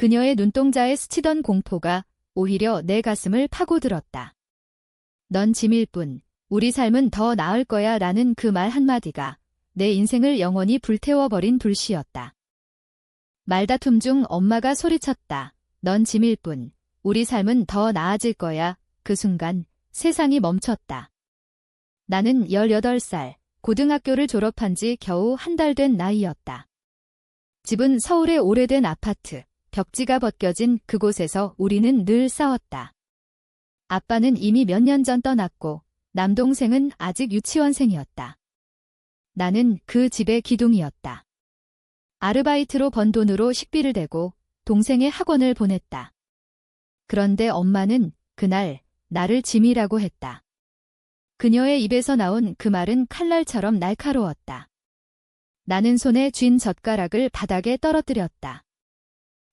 그녀의 눈동자에 스치던 공포가 오히려 내 가슴을 파고들었다. 넌 짐일 뿐, 우리 삶은 더 나을 거야 라는 그 말 한마디가 내 인생을 영원히 불태워버린 불씨였다. 말다툼 중 엄마가 소리쳤다. 넌 짐일 뿐, 우리 삶은 더 나아질 거야. 그 순간 세상이 멈췄다. 나는 18살, 고등학교를 졸업한 지 겨우 한 달 된 나이였다. 집은 서울의 오래된 아파트, 벽지가 벗겨진 그곳에서 우리는 늘 싸웠다. 아빠는 이미 몇 년 전 떠났고 남동생은 아직 유치원생이었다. 나는 그 집의 기둥이었다. 아르바이트로 번 돈으로 식비를 대고 동생의 학원을 보냈다. 그런데 엄마는 그날 나를 짐이라고 했다. 그녀의 입에서 나온 그 말은 칼날처럼 날카로웠다. 나는 손에 쥔 젓가락을 바닥에 떨어뜨렸다.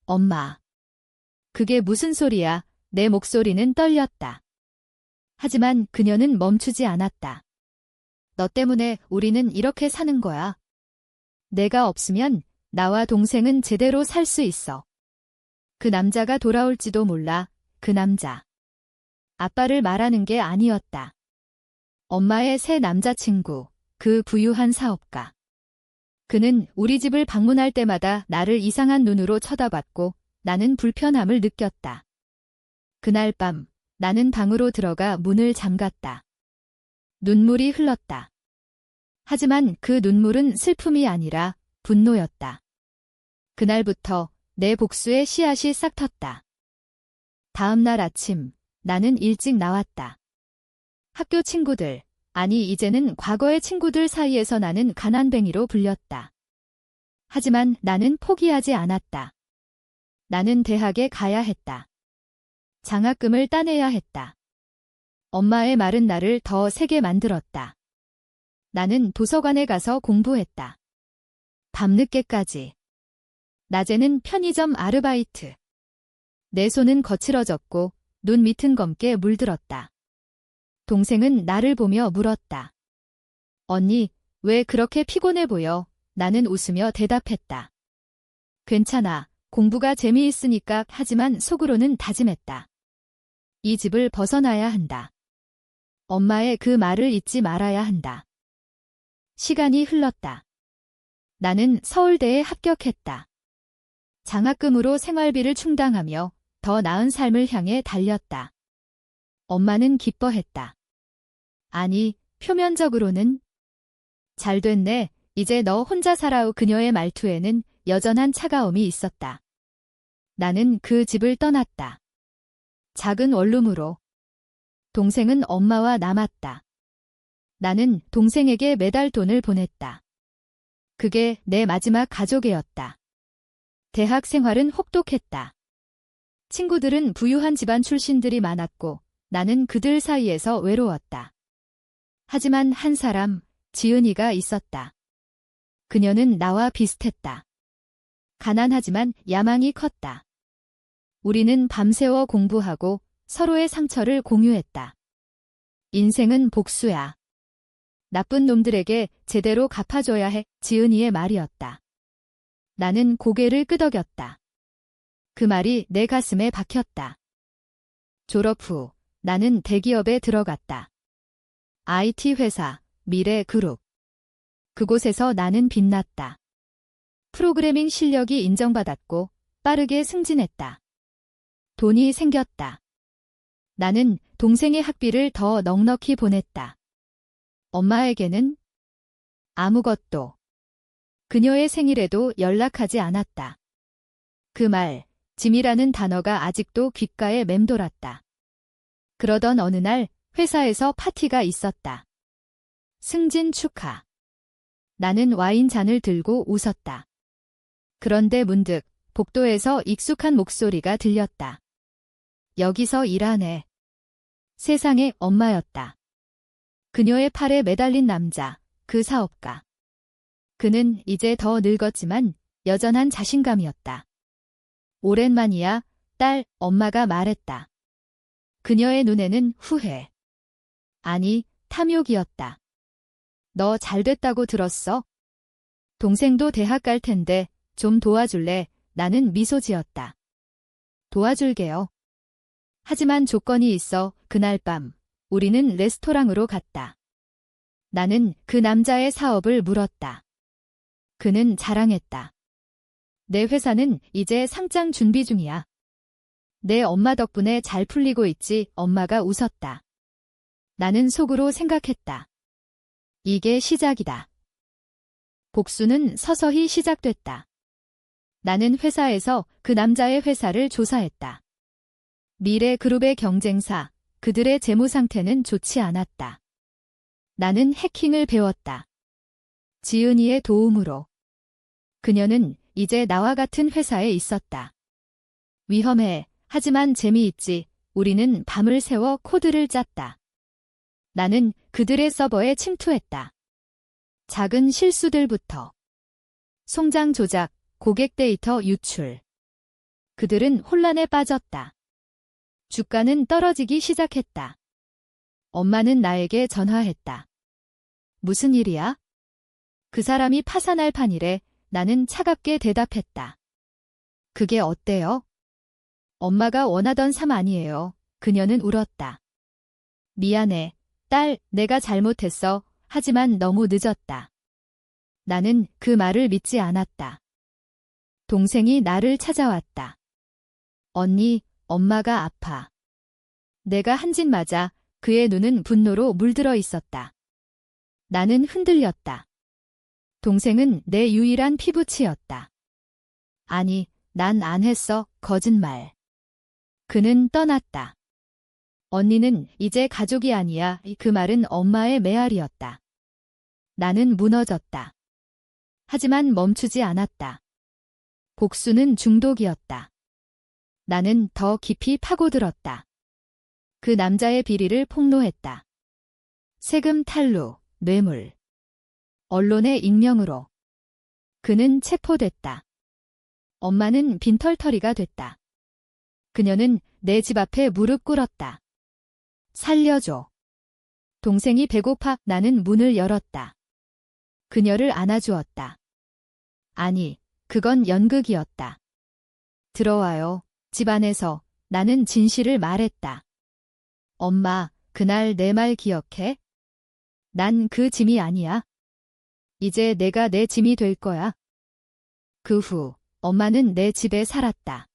엄마. 그게 무슨 소리야? 내 목소리는 떨렸다. 하지만 그녀는 멈추지 않았다. 너 때문에 우리는 이렇게 사는 거야. 내가 없으면 나와 동생은 제대로 살 수 있어. 그 남자가 돌아올지도 몰라. 그 남자. 아빠를 말하는 게 아니었다. 엄마의 새 남자친구, 그 부유한 사업가. 그는 우리 집을 방문할 때마다 나를 이상한 눈으로 쳐다봤고 나는 불편함을 느꼈다. 그날 밤 나는 방으로 들어가 문을 잠갔다. 눈물이 흘렀다. 하지만 그 눈물은 슬픔이 아니라 분노였다. 그날부터 내 복수의 씨앗이 싹 텄다. 다음 날 아침 나는 일찍 나왔다. 학교 친구들, 아니 이제는 과거의 친구들 사이에서 나는 가난뱅이로 불렸다. 하지만 나는 포기하지 않았다. 나는 대학에 가야 했다. 장학금을 따내야 했다. 엄마의 말은 나를 더 세게 만들었다. 나는 도서관에 가서 공부했다. 밤늦게까지. 낮에는 편의점 아르바이트. 내 손은 거칠어졌고 눈 밑은 검게 물들었다. 동생은 나를 보며 물었다. 언니, 왜 그렇게 피곤해 보여? 나는 웃으며 대답했다. 괜찮아. 공부가 재미있으니까. 하지만 속으로는 다짐했다. 이 집을 벗어나야 한다. 엄마의 그 말을 잊지 말아야 한다. 시간이 흘렀다. 나는 서울대에 합격했다. 장학금으로 생활비를 충당하며 더 나은 삶을 향해 달렸다. 엄마는 기뻐했다. 아니, 표면적으로는. 잘 됐네. 이제 너 혼자 살아오. 그녀의 말투에는 여전한 차가움이 있었다. 나는 그 집을 떠났다. 작은 원룸으로. 동생은 엄마와 남았다. 나는 동생에게 매달 돈을 보냈다. 그게 내 마지막 가족이었다. 대학 생활은 혹독했다. 친구들은 부유한 집안 출신들이 많았고 나는 그들 사이에서 외로웠다. 하지만 한 사람, 지은이가 있었다. 그녀는 나와 비슷했다. 가난하지만 야망이 컸다. 우리는 밤새워 공부하고 서로의 상처를 공유했다. 인생은 복수야. 나쁜 놈들에게 제대로 갚아줘야 해. 지은이의 말이었다. 나는 고개를 끄덕였다. 그 말이 내 가슴에 박혔다. 졸업 후 나는 대기업에 들어갔다. IT 회사, 미래그룹. 그곳에서 나는 빛났다. 프로그래밍 실력이 인정받았고 빠르게 승진했다. 돈이 생겼다. 나는 동생의 학비를 더 넉넉히 보냈다. 엄마에게는 아무것도. 그녀의 생일에도 연락하지 않았다. 그 말, 짐이라는 단어가 아직도 귓가에 맴돌았다. 그러던 어느 날 회사에서 파티가 있었다. 승진 축하. 나는 와인잔을 들고 웃었다. 그런데 문득 복도에서 익숙한 목소리가 들렸다. 여기서 일하네. 세상의 엄마였다. 그녀의 팔에 매달린 남자, 그 사업가. 그는 이제 더 늙었지만 여전한 자신감이었다. 오랜만이야, 딸, 엄마가 말했다. 그녀의 눈에는 후회. 아니, 탐욕이었다. 너 잘됐다고 들었어? 동생도 대학 갈 텐데 좀 도와줄래? 나는 미소 지었다. 도와줄게요. 하지만 조건이 있어. 그날 밤 우리는 레스토랑으로 갔다. 나는 그 남자의 사업을 물었다. 그는 자랑했다. 내 회사는 이제 상장 준비 중이야. 내 엄마 덕분에 잘 풀리고 있지. 엄마가 웃었다. 나는 속으로 생각했다. 이게 시작이다. 복수는 서서히 시작됐다. 나는 회사에서 그 남자의 회사를 조사했다. 미래그룹의 경쟁사, 그들의 재무 상태는 좋지 않았다. 나는 해킹을 배웠다. 지은이의 도움으로. 그녀는 이제 나와 같은 회사에 있었다. 위험해. 하지만 재미있지. 우리는 밤을 새워 코드를 짰다. 나는 그들의 서버에 침투했다. 작은 실수들부터. 송장 조작, 고객 데이터 유출. 그들은 혼란에 빠졌다. 주가는 떨어지기 시작했다. 엄마는 나에게 전화했다. 무슨 일이야? 그 사람이 파산할 판이래. 나는 차갑게 대답했다. 그게 어때요? 엄마가 원하던 삶 아니에요. 그녀는 울었다. 미안해. 딸, 내가 잘못했어. 하지만 너무 늦었다. 나는 그 말을 믿지 않았다. 동생이 나를 찾아왔다. 언니, 엄마가 아파. 내가 한 짓 맞아. 그의 눈은 분노로 물들어 있었다. 나는 흔들렸다. 동생은 내 유일한 피부치였다. 아니, 난 안 했어. 거짓말. 그는 떠났다. 언니는 이제 가족이 아니야. 그 말은 엄마의 메아리였다. 나는 무너졌다. 하지만 멈추지 않았다. 복수는 중독이었다. 나는 더 깊이 파고들었다. 그 남자의 비리를 폭로했다. 세금 탈루, 뇌물. 언론의 익명으로. 그는 체포됐다. 엄마는 빈털터리가 됐다. 그녀는 내 집 앞에 무릎 꿇었다. 살려줘. 동생이 배고파. 나는 문을 열었다. 그녀를 안아주었다. 아니, 그건 연극이었다. 들어와요. 집 안에서 나는 진실을 말했다. 엄마, 그날 내 말 기억해? 난 그 짐이 아니야. 이제 내가 내 짐이 될 거야. 그 후, 엄마는 내 집에 살았다.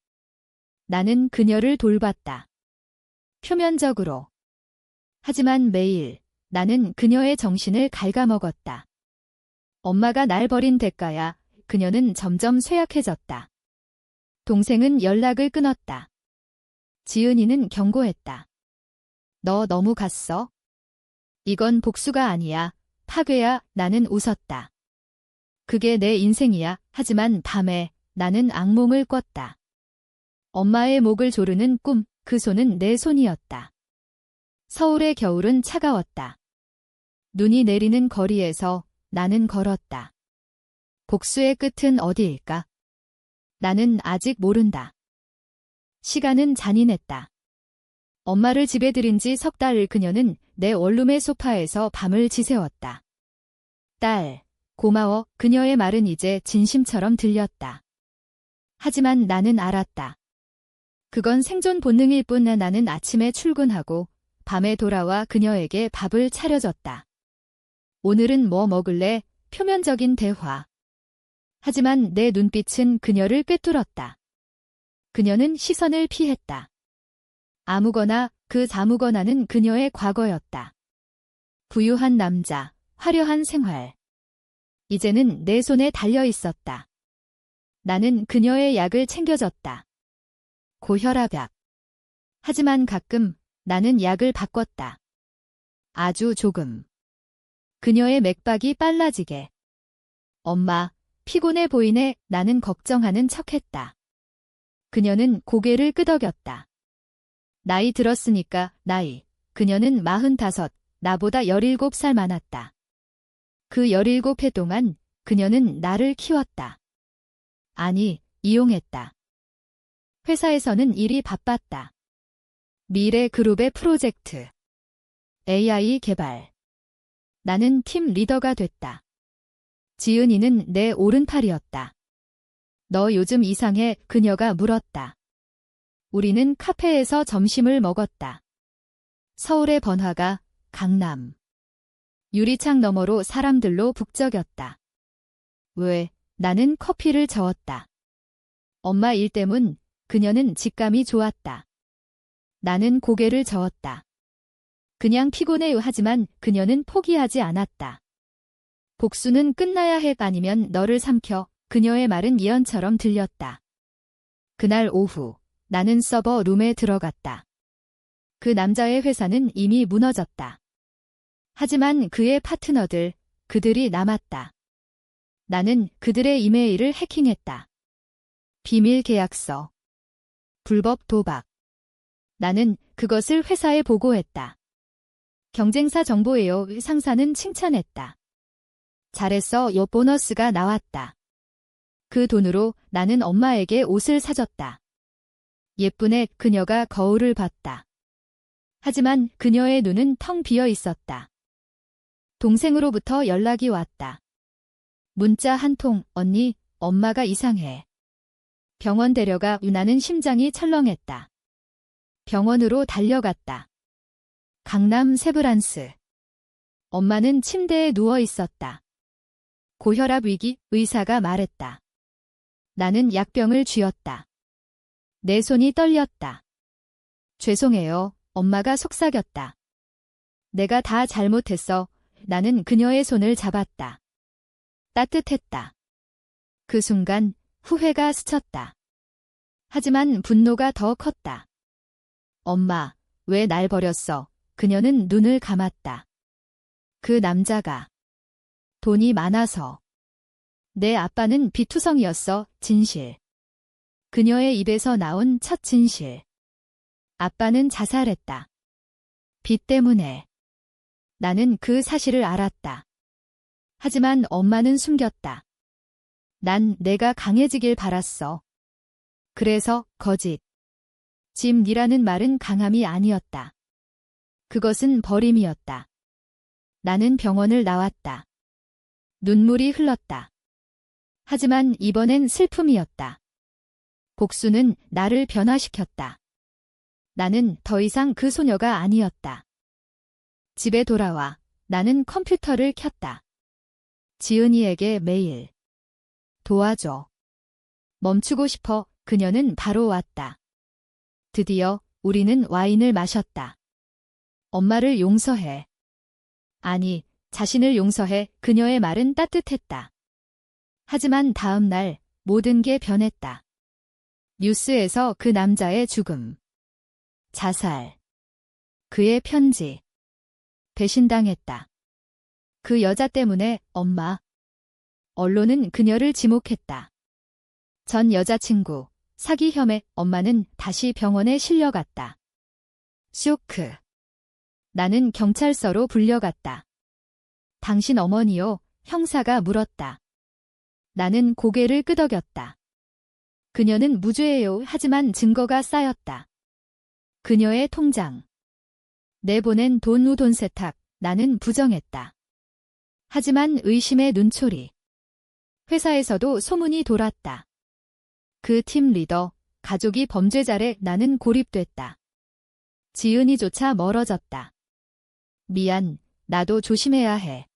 나는 그녀를 돌봤다. 표면적으로. 하지만 매일 나는 그녀의 정신을 갉아먹었다. 엄마가 날 버린 대가야. 그녀는 점점 쇠약해졌다. 동생은 연락을 끊었다. 지은이는 경고했다. 너 너무 갔어? 이건 복수가 아니야. 파괴야. 나는 웃었다. 그게 내 인생이야. 하지만 밤에 나는 악몽을 꿨다. 엄마의 목을 조르는 꿈, 그 손은 내 손이었다. 서울의 겨울은 차가웠다. 눈이 내리는 거리에서 나는 걸었다. 복수의 끝은 어디일까? 나는 아직 모른다. 시간은 잔인했다. 엄마를 집에 들인 지 석 달. 그녀는 내 원룸의 소파에서 밤을 지새웠다. 딸, 고마워. 그녀의 말은 이제 진심처럼 들렸다. 하지만 나는 알았다. 그건 생존 본능일 뿐. 나는 아침에 출근하고 밤에 돌아와 그녀에게 밥을 차려줬다. 오늘은 뭐 먹을래? 표면적인 대화. 하지만 내 눈빛은 그녀를 꿰뚫었다. 그녀는 시선을 피했다. 아무거나, 그 아무거나는 그녀의 과거였다. 부유한 남자, 화려한 생활. 이제는 내 손에 달려 있었다. 나는 그녀의 약을 챙겨줬다. 고혈압약. 하지만 가끔 나는 약을 바꿨다. 아주 조금. 그녀의 맥박이 빨라지게. 엄마, 피곤해 보이네. 나는 걱정하는 척했다. 그녀는 고개를 끄덕였다. 나이 들었으니까. 나이. 그녀는 45, 나보다 17살 많았다. 그 17해 동안 그녀는 나를 키웠다. 아니, 이용했다. 회사에서는 일이 바빴다. 미래그룹의 프로젝트. AI 개발. 나는 팀 리더가 됐다. 지은이는 내 오른팔이었다. 너 요즘 이상해. 그녀가 물었다. 우리는 카페에서 점심을 먹었다. 서울의 번화가, 강남. 유리창 너머로 사람들로 북적였다. 왜, 나는 커피를 저었다. 엄마 일 때문, 그녀는 직감이 좋았다. 나는 고개를 저었다. 그냥 피곤해요 하지만 그녀는 포기하지 않았다. 복수는 끝나야 해 아니면 너를 삼켜. 그녀의 말은 예언처럼 들렸다. 그날 오후 나는 서버 룸에 들어갔다. 그 남자의 회사는 이미 무너졌다. 하지만 그의 파트너들, 그들이 남았다. 나는 그들의 이메일을 해킹했다. 비밀 계약서. 불법 도박. 나는 그것을 회사에 보고했다. 경쟁사 정보예요. 상사는 칭찬했다. 잘했어. 요 보너스가 나왔다. 그 돈으로 나는 엄마에게 옷을 사줬다. 예쁜애 그녀가 거울을 봤다. 하지만 그녀의 눈은 텅 비어 있었다. 동생으로부터 연락이 왔다. 문자 한 통, 언니, 엄마가 이상해. 병원 데려가. 나는 심장이 철렁했다. 병원으로 달려갔다. 강남 세브란스. 엄마는 침대에 누워 있었다. 고혈압 위기, 의사가 말했다. 나는 약병을 쥐었다. 내 손이 떨렸다. 죄송해요, 엄마가 속삭였다. 내가 다 잘못했어. 나는 그녀의 손을 잡았다. 따뜻했다. 그 순간 후회가 스쳤다. 하지만 분노가 더 컸다. 엄마, 왜 날 버렸어? 그녀는 눈을 감았다. 그 남자가 돈이 많아서. 내 아빠는 비투성이었어. 진실. 그녀의 입에서 나온 첫 진실. 아빠는 자살했다. 빚 때문에. 나는 그 사실을 알았다. 하지만 엄마는 숨겼다. 난 내가 강해지길 바랐어. 그래서 거짓. 짐이라는 말은 강함이 아니었다. 그것은 버림이었다. 나는 병원을 나왔다. 눈물이 흘렀다. 하지만 이번엔 슬픔이었다. 복수는 나를 변화시켰다. 나는 더 이상 그 소녀가 아니었다. 집에 돌아와 나는 컴퓨터를 켰다. 지은이에게 메일. 도와줘. 멈추고 싶어. 그녀는 바로 왔다. 드디어 우리는 와인을 마셨다. 엄마를 용서해. 아니, 자신을 용서해. 그녀의 말은 따뜻했다. 하지만 다음 날 모든 게 변했다. 뉴스에서 그 남자의 죽음. 자살. 그의 편지. 배신당했다. 그 여자 때문에 엄마. 언론은 그녀를 지목했다. 전 여자친구, 사기 혐의. 엄마는 다시 병원에 실려갔다. 쇼크. 나는 경찰서로 불려갔다. 당신 어머니요? 형사가 물었다. 나는 고개를 끄덕였다. 그녀는 무죄예요. 하지만 증거가 쌓였다. 그녀의 통장. 내보낸 돈 세탁. 나는 부정했다. 하지만 의심의 눈초리. 회사에서도 소문이 돌았다. 그 팀 리더, 가족이 범죄자래. 나는 고립됐다. 지은이조차 멀어졌다. 미안, 나도 조심해야 해.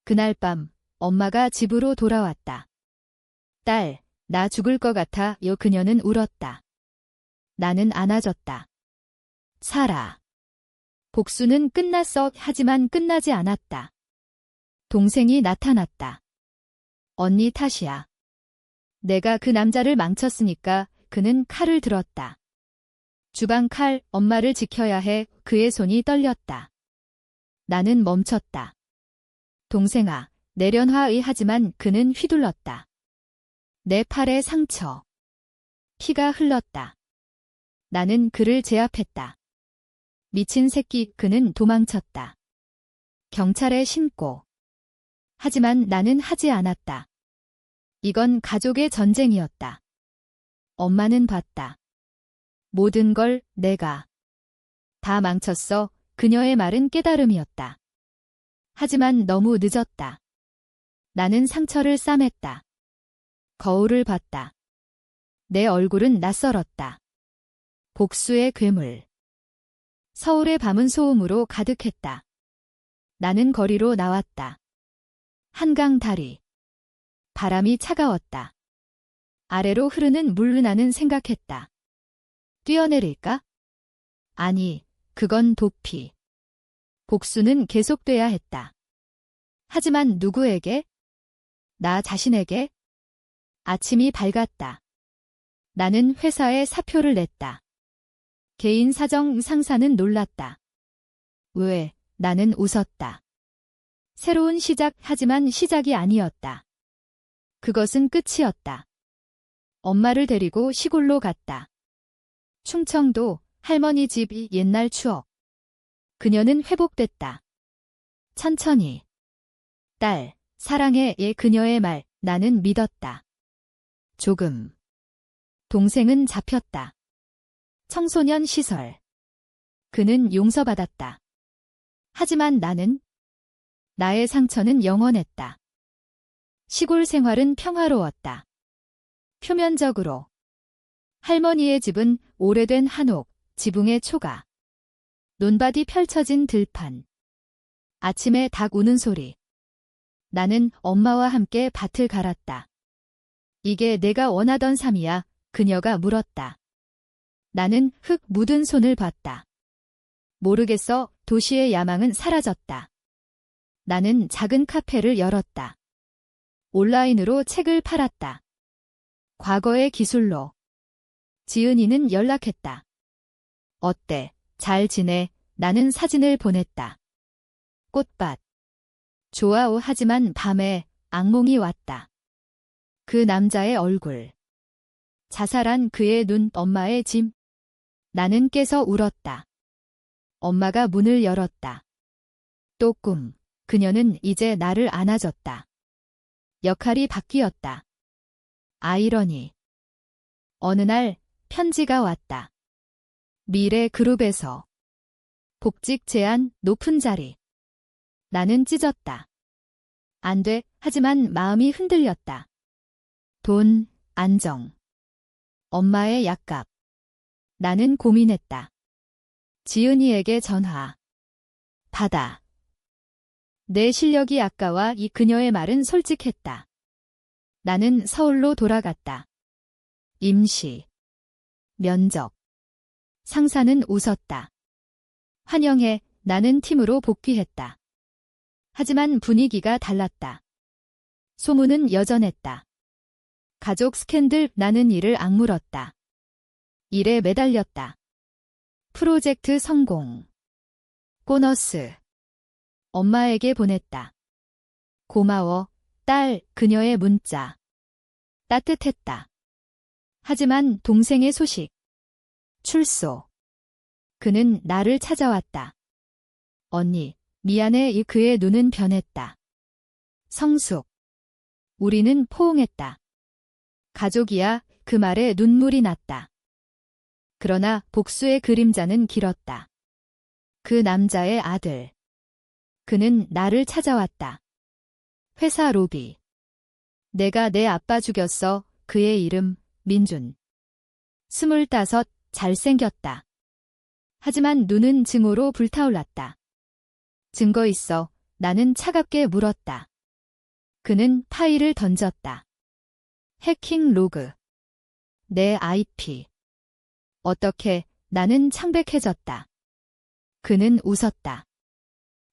그날 밤 엄마가 집으로 돌아왔다. 딸, 나 죽을 것 같아. 요 그녀는 울었다. 나는 안아줬다. 살아. 복수는 끝났어. 하지만 끝나지 않았다. 동생이 나타났다. 언니 탓이야. 내가 그 남자를 망쳤으니까. 그는 칼을 들었다. 주방 칼. 엄마를 지켜야 해. 그의 손이 떨렸다. 나는 멈췄다. 동생아, 내련화의. 하지만 그는 휘둘렀다. 내 팔에 상처. 피가 흘렀다. 나는 그를 제압했다. 미친 새끼. 그는 도망쳤다. 경찰에 신고. 하지만 나는 하지 않았다. 이건 가족의 전쟁이었다. 엄마는 봤다. 모든 걸 내가 다 망쳤어. 그녀의 말은 깨달음이었다. 하지만 너무 늦었다. 나는 상처를 싸맸다. 거울을 봤다. 내 얼굴은 낯설었다. 복수의 괴물. 서울의 밤은 소음으로 가득했다. 나는 거리로 나왔다. 한강 다리. 바람이 차가웠다. 아래로 흐르는 물르나는 생각했다. 뛰어내릴까? 아니, 그건 도피. 복수는 계속돼야 했다. 하지만 누구에게? 나 자신에게? 아침이 밝았다. 나는 회사에 사표를 냈다. 개인 사정 상사는 놀랐다. 왜? 나는 웃었다. 새로운 시작, 하지만 시작이 아니었다. 그것은 끝이었다. 엄마를 데리고 시골로 갔다. 충청도 할머니 집이 옛날 추억. 그녀는 회복됐다. 천천히. 딸, 사랑해. 그녀의 말, 나는 믿었다. 조금. 동생은 잡혔다. 청소년 시설. 그는 용서받았다. 하지만 나의 상처는 영원했다. 시골 생활은 평화로웠다. 표면적으로. 할머니의 집은 오래된 한옥, 지붕의 초가. 논밭이 펼쳐진 들판. 아침에 닭 우는 소리. 나는 엄마와 함께 밭을 갈았다. 이게 내가 원하던 삶이야, 그녀가 물었다. 나는 흙 묻은 손을 봤다. 모르겠어, 도시의 야망은 사라졌다. 나는 작은 카페를 열었다. 온라인으로 책을 팔았다. 과거의 기술로. 지은이는 연락했다. 어때? 잘 지내? 나는 사진을 보냈다. 꽃밭. 좋아오. 하지만 밤에 악몽이 왔다. 그 남자의 얼굴. 자살한 그의 눈, 엄마의 짐. 나는 깨서 울었다. 엄마가 문을 열었다. 또 꿈. 그녀는 이제 나를 안아줬다. 역할이 바뀌었다. 아이러니. 어느 날 편지가 왔다. 미래 그룹에서. 복직 제한, 높은 자리. 나는 찢었다. 안 돼. 하지만 마음이 흔들렸다. 돈, 안정. 엄마의 약값. 나는 고민했다. 지은이에게 전화. 받아. 내 실력이 아까워. 이 그녀의 말은 솔직했다. 나는 서울로 돌아갔다. 임시. 면접. 상사는 웃었다. 환영해. 나는 팀으로 복귀했다. 하지만 분위기가 달랐다. 소문은 여전했다. 가족 스캔들. 나는 이를 악물었다. 일에 매달렸다. 프로젝트 성공. 보너스. 엄마에게 보냈다. 고마워, 딸. 그녀의 문자. 따뜻했다. 하지만 동생의 소식. 출소. 그는 나를 찾아왔다. 언니, 미안해. 그의 눈은 변했다. 성숙. 우리는 포옹했다. 가족이야. 그 말에 눈물이 났다. 그러나 복수의 그림자는 길었다. 그 남자의 아들. 그는 나를 찾아왔다. 회사 로비. 내가 내 아빠 죽였어. 그의 이름, 민준. 25, 잘생겼다. 하지만 눈은 증오로 불타올랐다. 증거 있어. 나는 차갑게 물었다. 그는 파일을 던졌다. 해킹 로그. 내 IP. 어떻게? 나는 창백해졌다. 그는 웃었다.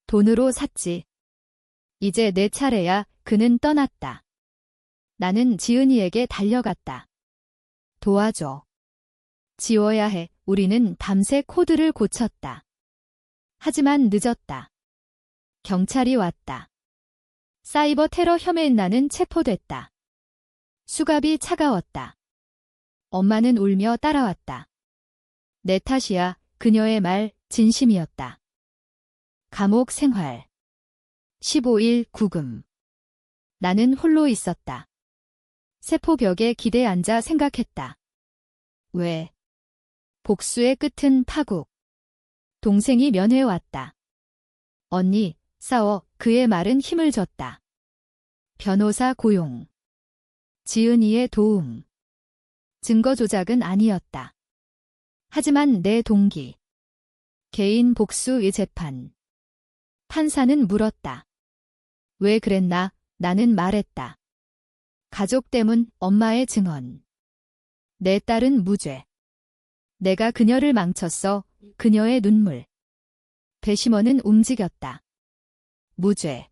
돈으로 샀지. 이제 내 차례야. 그는 떠났다. 나는 지은이에게 달려갔다. 도와줘. 지워야 해. 우리는 밤새 코드를 고쳤다. 하지만 늦었다. 경찰이 왔다. 사이버 테러 혐의에 나는 체포됐다. 수갑이 차가웠다. 엄마는 울며 따라왔다. 내 탓이야. 그녀의 말 진심이었다. 감옥 생활. 15일 구금. 나는 홀로 있었다. 세포벽에 기대 앉아 생각했다. 왜? 복수의 끝은 파국. 동생이 면회왔다. 언니, 싸워. 그의 말은 힘을 줬다. 변호사 고용. 지은이의 도움. 증거 조작은 아니었다. 하지만 내 동기. 개인 복수의 재판. 판사는 물었다. 왜 그랬나? 나는 말했다. 가족 때문, 엄마의 증언. 내 딸은 무죄. 내가 그녀를 망쳤어. 그녀의 눈물. 배심원은 움직였다. 무죄.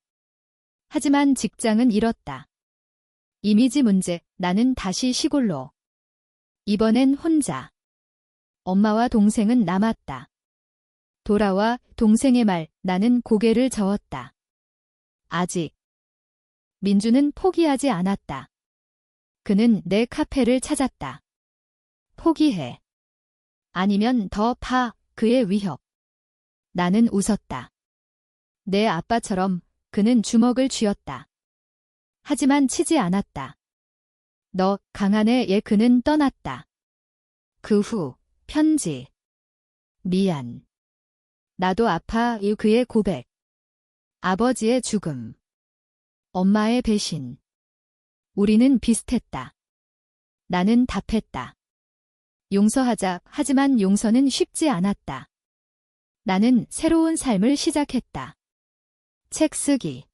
하지만 직장은 잃었다. 이미지 문제, 나는 다시 시골로. 이번엔 혼자. 엄마와 동생은 남았다. 돌아와, 동생의 말, 나는 고개를 저었다. 아직. 민주는 포기하지 않았다. 그는 내 카페를 찾았다. 포기해. 아니면 더 파, 그의 위협. 나는 웃었다. 내 아빠처럼 그는 주먹을 쥐었다. 하지만 치지 않았다. 너, 강한의 예 그는 떠났다. 그 후, 편지. 미안. 나도 아파, 이 그의 고백. 아버지의 죽음. 엄마의 배신. 우리는 비슷했다. 나는 답했다. 용서하자. 하지만 용서는 쉽지 않았다. 나는 새로운 삶을 시작했다. 책 쓰기.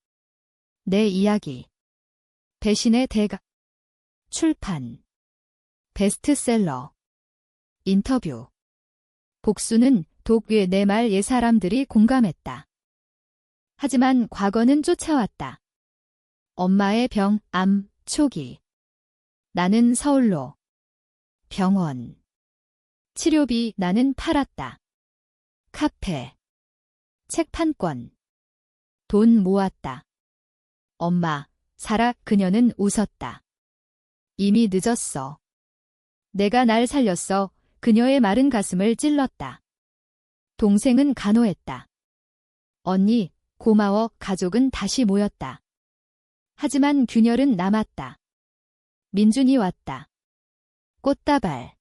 내 이야기. 배신의 대가. 출판. 베스트셀러. 인터뷰. 복수는 독의 내 말 예 사람들이 공감했다. 하지만 과거는 쫓아왔다. 엄마의 병, 암, 초기. 나는 서울로. 병원. 치료비 나는 팔았다. 카페. 책 판권. 돈 모았다. 엄마, 살아. 그녀는 웃었다. 이미 늦었어. 내가 날 살렸어. 그녀의 마른 가슴을 찔렀다. 동생은 간호했다. 언니, 고마워. 가족은 다시 모였다. 하지만 균열은 남았다. 민준이 왔다. 꽃다발.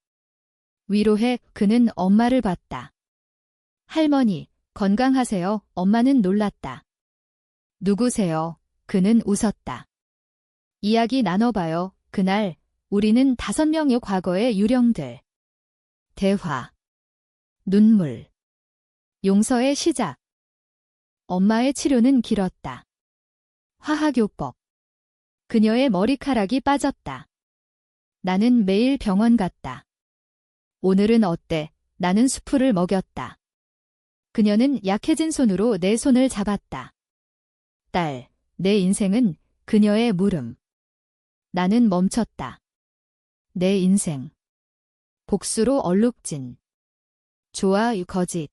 위로해. 그는 엄마를 봤다. 할머니, 건강하세요. 엄마는 놀랐다. 누구세요? 그는 웃었다. 이야기 나눠봐요. 그날 우리는 5명의 과거의 유령들. 대화. 눈물. 용서의 시작. 엄마의 치료는 길었다. 화학요법. 그녀의 머리카락이 빠졌다. 나는 매일 병원 갔다. 오늘은 어때? 나는 수프를 먹였다. 그녀는 약해진 손으로 내 손을 잡았다. 딸, 내 인생은 그녀의 물음. 나는 멈췄다. 내 인생. 복수로 얼룩진. 좋아, 거짓.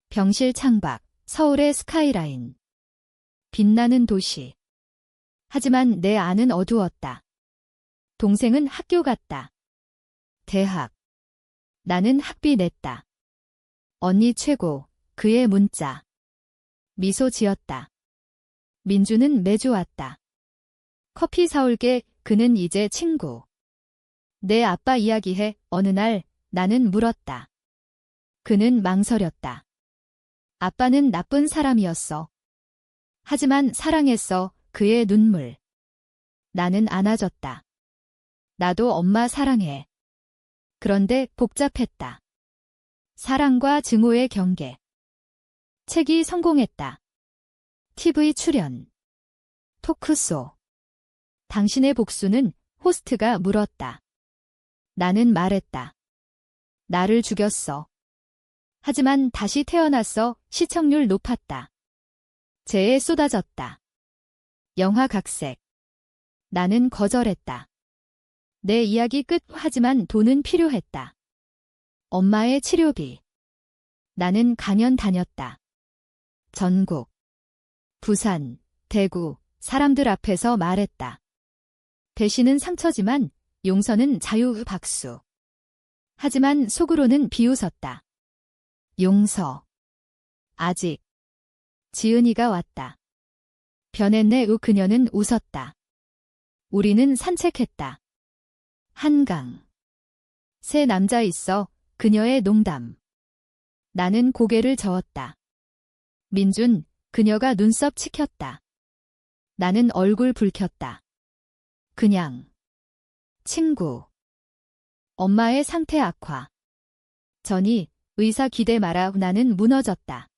병실 창밖, 서울의 스카이라인. 빛나는 도시. 하지만 내 안은 어두웠다. 동생은 학교 갔다. 대학. 나는 학비 냈다. 언니 최고, 그의 문자. 미소 지었다. 민주는 매주 왔다. 커피 사올게. 그는 이제 친구. 내 아빠 이야기해. 어느 날 나는 물었다. 그는 망설였다. 아빠는 나쁜 사람이었어. 하지만 사랑했어. 그의 눈물. 나는 안아줬다. 나도 엄마 사랑해. 그런데 복잡했다. 사랑과 증오의 경계. 책이 성공했다. TV 출연. 토크쇼. 당신의 복수는 호스트가 물었다. 나는 말했다. 나를 죽였어. 하지만 다시 태어났어. 시청률 높았다. 재에 쏟아졌다. 영화 각색. 나는 거절했다. 내 이야기 끝. 하지만 돈은 필요했다. 엄마의 치료비. 나는 강연 다녔다. 전국. 부산, 대구, 사람들 앞에서 말했다. 배신은 상처지만 용서는 자유. 박수. 하지만 속으로는 비웃었다. 용서. 아직. 지은이가 왔다. 변했네. 그녀는 웃었다. 우리는 산책했다. 한강. 새 남자 있어. 그녀의 농담. 나는 고개를 저었다. 민준, 그녀가 눈썹 치켰다. 나는 얼굴 붉혔다. 그냥. 친구. 엄마의 상태 악화. 전이 의사 기대 마라 나는 무너졌다.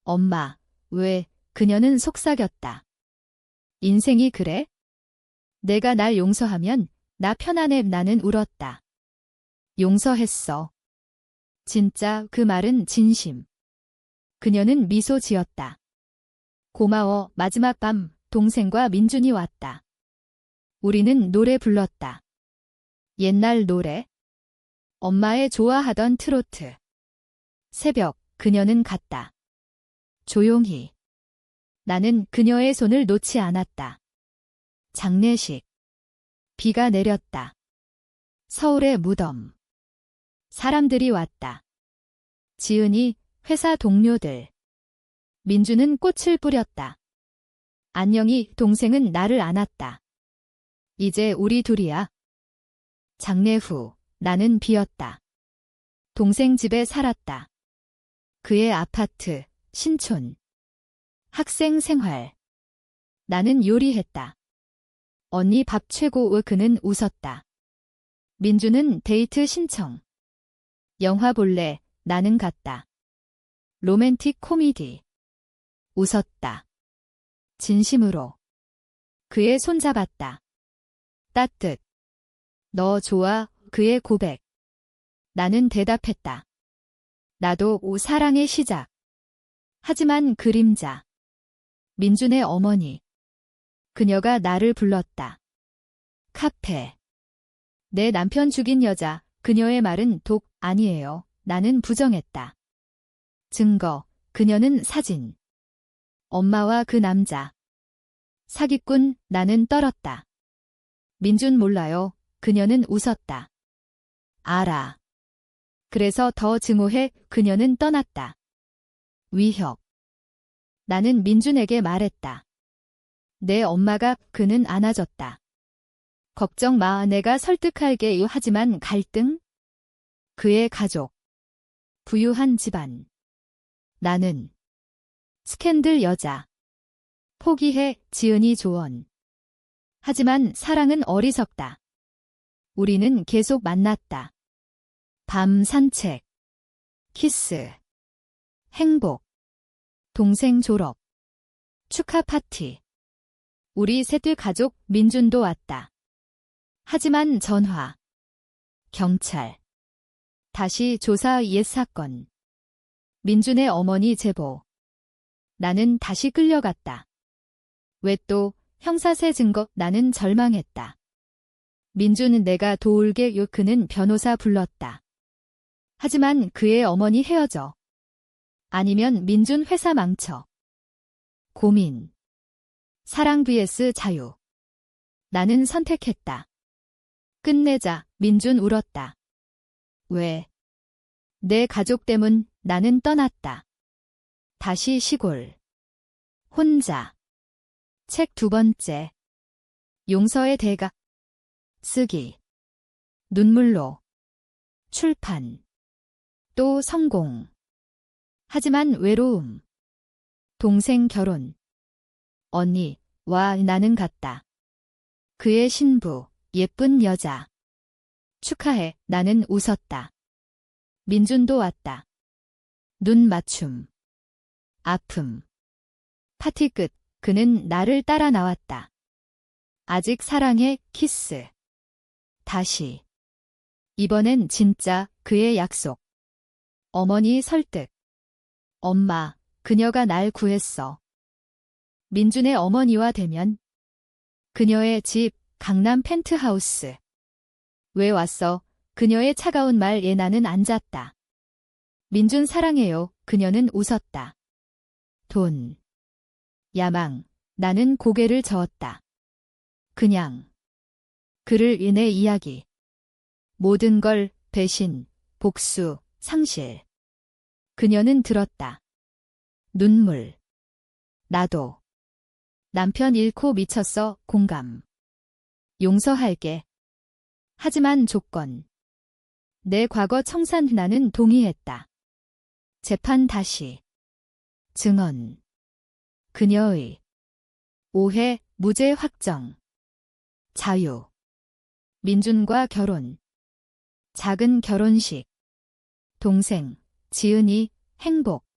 엄마, 왜, 그녀는 속삭였다. 인생이 그래? 내가 날 용서하면 나 편안해 나는 울었다. 용서했어. 진짜 그 말은 진심. 그녀는 미소 지었다. 고마워. 마지막 밤 동생과 민준이 왔다. 우리는 노래 불렀다. 옛날 노래. 엄마의 좋아하던 트로트. 새벽 그녀는 갔다. 조용히. 나는 그녀의 손을 놓지 않았다. 장례식. 비가 내렸다. 서울의 무덤. 사람들이 왔다. 지은이, 회사 동료들. 민주는 꽃을 뿌렸다. 안녕히 동생은 나를 안았다. 이제 우리 둘이야. 장례 후 나는 비었다. 동생 집에 살았다. 그의 아파트, 신촌. 학생 생활. 나는 요리했다. 언니 밥 최고. 그는 웃었다. 민주는 데이트 신청. 영화 볼래. 나는 갔다. 로맨틱 코미디. 웃었다. 진심으로. 그의 손 잡았다. 따뜻. 너 좋아. 그의 고백. 나는 대답했다. 나도 사랑의 시작. 하지만 그림자. 민준의 어머니. 그녀가 나를 불렀다. 카페. 내 남편 죽인 여자. 그녀의 말은 독 아니에요. 나는 부정했다. 증거. 그녀는 사진. 엄마와 그 남자. 사기꾼. 나는 떨었다. 민준 몰라요. 그녀는 웃었다. 알아. 그래서 더 증오해. 그녀는 떠났다. 위협. 나는 민준에게 말했다. 내 엄마가. 그는 안아줬다. 걱정 마. 내가 설득할게. 하지만 갈등? 그의 가족. 부유한 집안. 나는 스캔들 여자. 포기해. 지은이 조언. 하지만 사랑은 어리석다. 우리는 계속 만났다. 밤 산책. 키스. 행복. 동생 졸업. 축하 파티. 우리 셋의 가족. 민준도 왔다. 하지만 전화. 경찰. 다시 조사. 옛 사건. 민준의 어머니 제보. 나는 다시 끌려갔다. 왜 또 형사세 증거. 나는 절망했다. 민준은 내가 도울게. 그는 변호사 불렀다. 하지만 그의 어머니 헤어져. 아니면 민준 회사 망쳐. 고민. 사랑 vs 자유. 나는 선택했다. 끝내자. 민준 울었다. 왜? 내 가족 때문. 나는 떠났다. 다시 시골. 혼자. 책 2번째. 용서의 대가. 쓰기. 눈물로. 출판. 또 성공. 하지만 외로움. 동생 결혼. 언니와 나는 갔다. 그의 신부. 예쁜 여자. 축하해. 나는 웃었다. 민준도 왔다. 눈 맞춤. 아픔. 파티 끝. 그는 나를 따라 나왔다. 아직 사랑해. 키스. 다시. 이번엔 진짜. 그의 약속. 어머니 설득. 엄마, 그녀가 날 구했어. 민준의 어머니와 대면. 그녀의 집. 강남 펜트하우스. 왜 왔어? 그녀의 차가운 말에 나는 앉았다. 민준 사랑해요. 그녀는 웃었다. 돈. 야망. 나는 고개를 저었다. 그냥. 그를 인해 이야기. 모든 걸. 배신, 복수, 상실. 그녀는 들었다. 눈물. 나도. 남편 잃고 미쳤어. 공감. 용서할게. 하지만 조건. 내 과거 청산. 나는 동의했다. 재판 다시. 증언. 그녀의 오해. 무죄 확정. 자유. 민준과 결혼. 작은 결혼식. 동생, 지은이, 행복.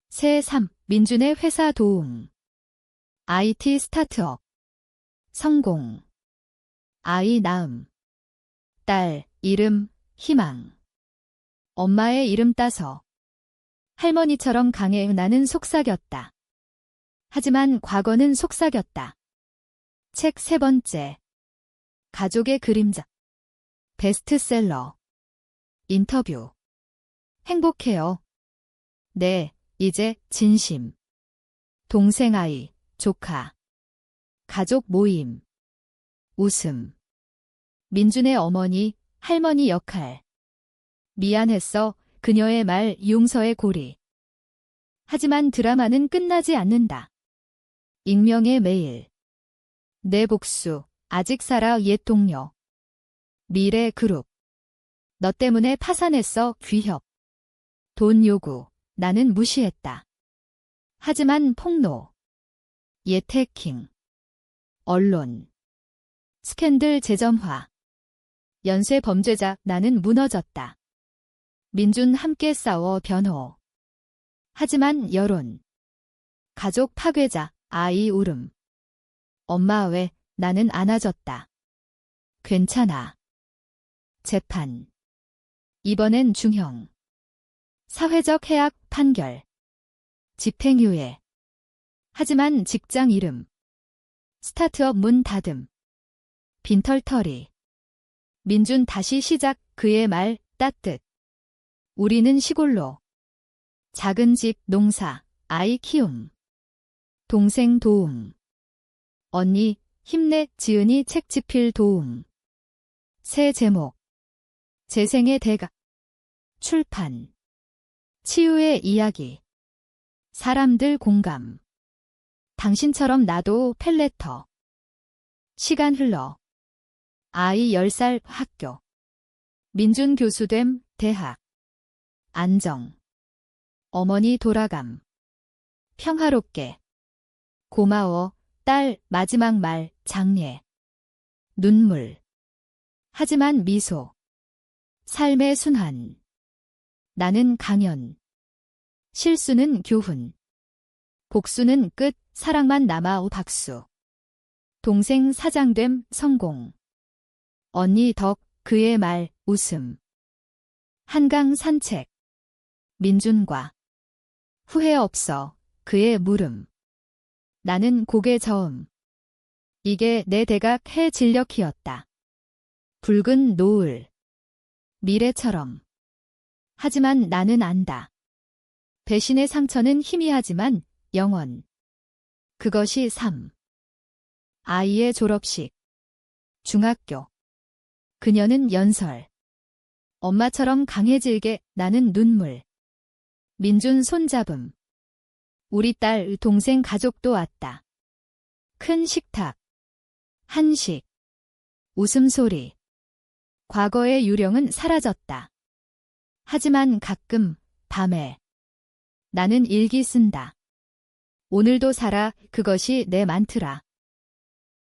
새 3. 민준의 회사 도움. IT 스타트업. 성공. 아이 낳음. 딸, 이름, 희망. 엄마의 이름 따서. 할머니처럼 강해. 나는 속삭였다. 하지만 과거는 속삭였다. 책 3번째. 가족의 그림자. 베스트셀러. 인터뷰. 행복해요. 네, 이제 진심. 동생 아이, 조카. 가족 모임. 웃음. 민준의 어머니, 할머니 역할. 미안했어, 그녀의 말 용서의 고리. 하지만 드라마는 끝나지 않는다. 익명의 메일. 내 복수, 아직 살아 옛 동료. 미래 그룹. 너 때문에 파산했어, 귀협. 돈 요구, 나는 무시했다. 하지만 폭로. 옛 해킹. 언론. 스캔들 재점화. 연쇄 범죄자, 나는 무너졌다. 민준 함께 싸워 변호. 하지만 여론. 가족 파괴자, 아이 울음. 엄마 왜, 나는 안아줬다. 괜찮아. 재판. 이번엔 중형. 사회적 해악 판결. 집행유예. 하지만 직장 이름. 스타트업 문 닫음. 빈털터리. 민준 다시 시작, 그의 말 따뜻. 우리는 시골로. 작은 집, 농사, 아이 키움. 동생 도움. 언니, 힘내, 지은이 책 집필 도움. 새 제목. 재생의 대가. 출판. 치유의 이야기. 사람들 공감. 당신처럼 나도 펠레터. 시간 흘러. 아이 10살 학교. 민준 교수됨 대학. 안정. 어머니 돌아감. 평화롭게. 고마워, 딸 마지막 말 장례. 눈물. 하지만 미소. 삶의 순환. 나는 강연. 실수는 교훈. 복수는 끝, 사랑만 남아 박수. 동생 사장됨 성공. 언니 덕, 그의 말 웃음. 한강 산책. 민준과. 후회 없어, 그의 물음. 나는 고개 저음. 이게 내 대각 해 진력이었다. 붉은 노을. 미래처럼. 하지만 나는 안다. 배신의 상처는 희미하지만 영원. 그것이 3. 아이의 졸업식. 중학교. 그녀는 연설. 엄마처럼 강해질게, 나는 눈물. 민준 손잡음. 우리 딸, 동생 가족도 왔다. 큰 식탁. 한식. 웃음소리. 과거의 유령은 사라졌다. 하지만 가끔, 밤에. 나는 일기 쓴다. 오늘도 살아, 그것이 내 만트라.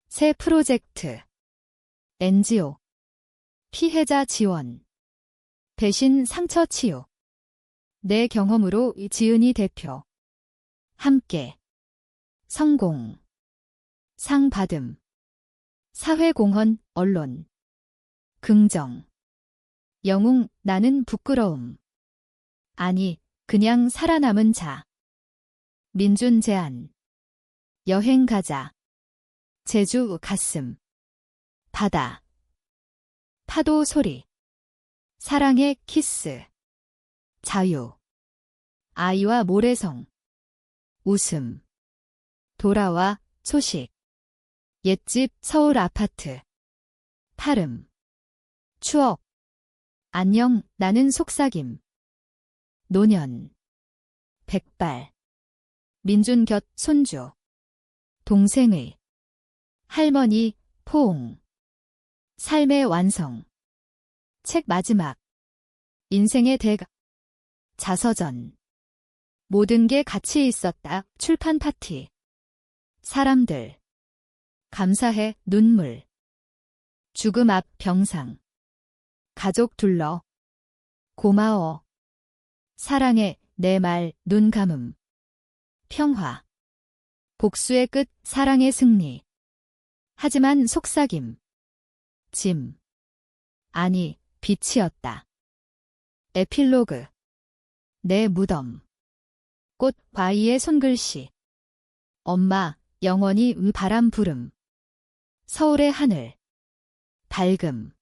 새 프로젝트. NGO. 피해자 지원. 배신 상처 치유. 내 경험으로 지은이 대표. 함께. 성공. 상 받음. 사회공헌, 언론. 긍정. 영웅, 나는 부끄러움. 아니, 그냥 살아남은 자. 민준 제안. 여행 가자. 제주 가슴. 바다. 파도 소리. 사랑의 키스. 자유. 아이와 모래성. 웃음. 돌아와 소식. 옛집 서울 아파트. 파름. 추억. 안녕, 나는 속삭임. 노년. 백발. 민준 곁 손주. 동생의. 할머니 포옹. 삶의 완성. 책 마지막. 인생의 대가. 자서전. 모든 게 같이 있었다. 출판 파티. 사람들. 감사해. 눈물. 죽음 앞 병상. 가족 둘러. 고마워. 사랑해, 내 말, 눈 감음. 평화. 복수의 끝, 사랑의 승리. 하지만 속삭임. 짐. 아니, 빛이었다. 에필로그. 내 무덤. 꽃, 바위의 손글씨. 엄마, 영원히 바람 부름. 서울의 하늘. 밝음.